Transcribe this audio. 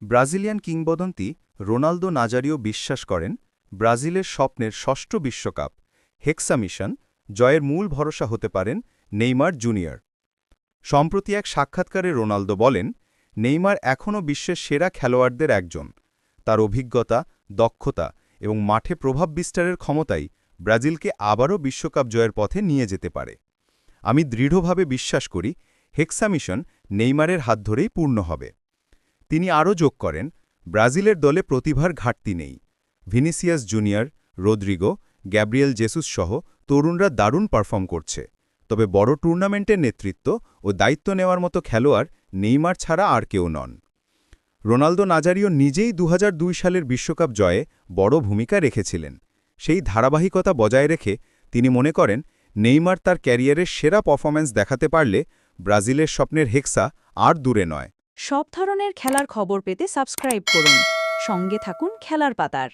Brazilian কিংবদন্তি Ronaldo Nazario বিশ্বাস করেন ব্রাজিলের স্বপ্নের ষষ্ঠ বিশ্বকাপ হেক্সা মিশন জয়ের মূল ভরসা হতে পারেন নেইমার জুনিয়র। সম্প্রতি এক সাক্ষাৎকারে রোনালদো বলেন, নেইমার এখনও বিশ্বের সেরা খেলোয়াড়দের একজন। তার অভিজ্ঞতা, দক্ষতা এবং মাঠে প্রভাব বিস্তারের ক্ষমতাই ব্রাজিলকে আবারও বিশ্বকাপ জয়ের পথে নিয়ে যেতে পারে। আমি দৃঢ়ভাবে বিশ্বাস করি হেক্সা মিশন নেইমারের হাত ধরেই পূর্ণ হবে। তিনি আরও যোগ করেন, ব্রাজিলের দলে প্রতিভার ঘাটতি নেই। Vinicius Junior, Rodrigo, Gabriel Jesus সহ তরুণরা দারুণ পারফর্ম করছে। তবে বড় টুর্নামেন্টের নেতৃত্ব ও দায়িত্ব নেওয়ার মতো খেলোয়াড় নেইমার ছাড়া আর কেউ নন। রোনালদো নাজারিও নিজেই ২০০২ সালের বিশ্বকাপ জয়ে বড় ভূমিকা রেখেছিলেন। সেই ধারাবাহিকতা বজায় রেখে তিনি মনে করেন, নেইমার তার ক্যারিয়ারের সেরা পারফরম্যান্স দেখাতে পারলে ব্রাজিলের স্বপ্নের হেক্সা আর দূরে নয়। সব ধরনের খেলার খবর পেতে সাবস্ক্রাইব করুন। সঙ্গে থাকুন খেলার পাতার।